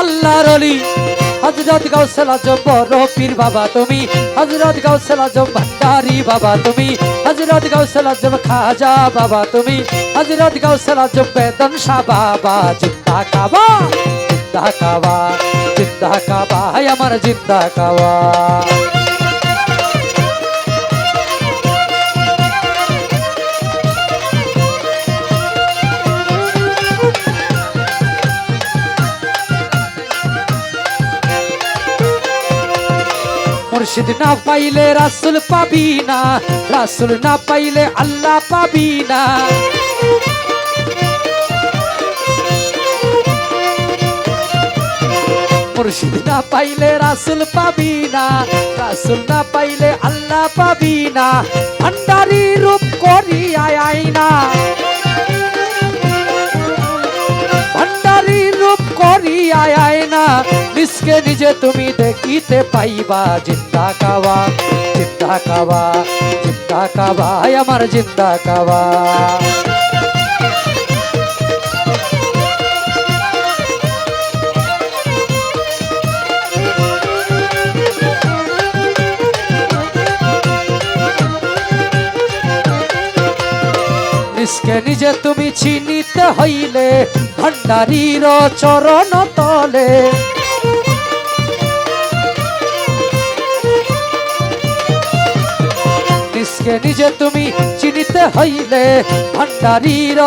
আল্লাহর ওলি হযরত গাউসুল আজম বড় পীর বাবা তুমি, হযরত গাউসুল আজম ভান্ডারী বাবা তুমি, হযরত গাউসুল আজম খাজা বাবা তুমি, হযরত গাউসুল আজম বেদন শাহ বাবা। জিন্দা কাবা জিন্দা কাবা জিন্দা কাবা, হায় আমার জিন্দা কাবা। মুর্শিদ না পাইলে রাসূল পাবি না, রাসূল না পাইলে আল্লাহ পাবি না। মুর্শিদ না পাইলে রাসূল পাবি না, রাসূল না পাইলে আল্লাহ পাবি না। ভান্ডারী রূপ করিয়া আইনা, ভান্ডারী রূপ করিয়া আইনা, নিজকে নিজে তুমি দেখিতে পাইবা। জিন্দা কাবা জিন্দা কাবা জিন্দা কাবা, হায় আমার জিন্দা কাবা। নিজকে নিজে তুমি চিনিতে হইলে ভান্ডারীর চরণ তলে। নিজকে নিজে তুমি চিনিতে হইলে ভান্ডারীর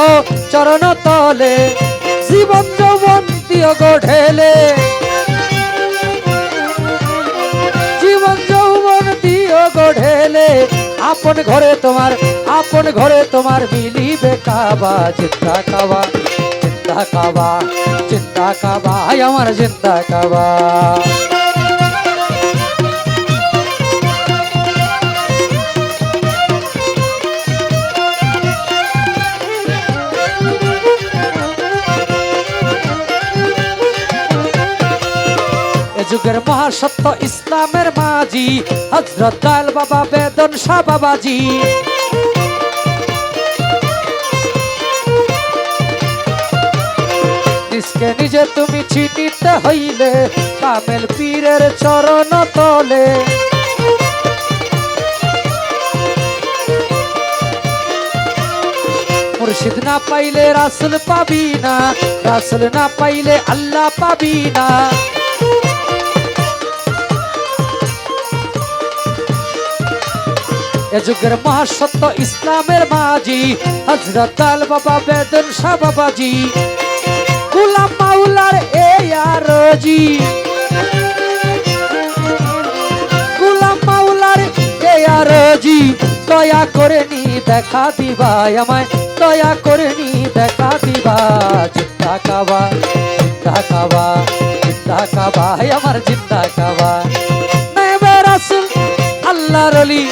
চরণ তলে। জীবন যৌবন দিও গো ঢেলে, জীবন যৌবন দিও গো ঢেলে। আপন ঘরে তোমার, আপন ঘরে তোমার মিলিবে কাবা। জিন্দা কাবা জিন্দা কাবা জিন্দা কাবা, হায় আমার জিন্দা কাবা। যুগের মহাসত্য ইসলামের মাঝি হযরত দয়াল বাবা বেদন শাহ বাবাজি। নিজকে নিজে তুমি চিনিতে হইলে কামেল পীরের চরণ তলে। মুর্শিদ না পাইলে রাসূল পাবি না, রাসূল না পাইলে আল্লাহ পাবি না। এ যুগের মহাসত্য ইসলামের মাঝি হযরত দয়াল বাবা বেদন শাহ বাবাজি। গোলাম মাওলার এ আরজি, গোলাম মাওলার এ আরজি। দয়া করে নি দেখা দিবা আমায়, দয়া করে নি দেখা দিবা। জিন্দা কাবা জিন্দা কাবা জিন্দা কাবা, হায় আমার জিন্দা কাবা। নায়েবে রাসূল আল্লাহর ওলি,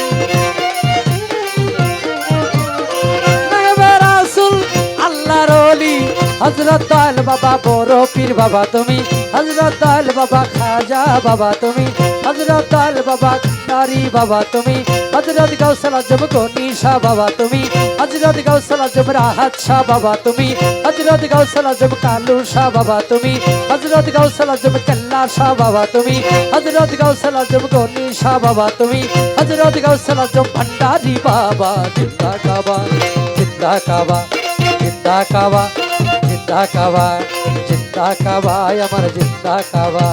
হযরত দয়াল বাবা বড় পীর বাবা তুমি, হযরত দয়াল বাবা খাজা বাবা তুমি, হযরত দয়াল বাবা নারী বাবা তুমি, হযরত গাউসুল আজম গনি শাহ বাবা তুমি, হযরত গাউসুল আজম রাহাত শাহ বাবা তুমি, হযরত গাউসুল আজম কালু শাহ বাবা তুমি, হযরত গাউসুল আজম কেল্লা শাহ বাবা তুমি, হযরত গাউসুল আজম গনি শাহ বাবা তুমি, হযরত গাউসুল আজম ভান্ডারী বাবা। জিন্দা কাবা জিন্দা কাবা জিন্দা কাবা জিন্দা কাবা জিন্দা কাবা, আমার জিন্দা কাবা।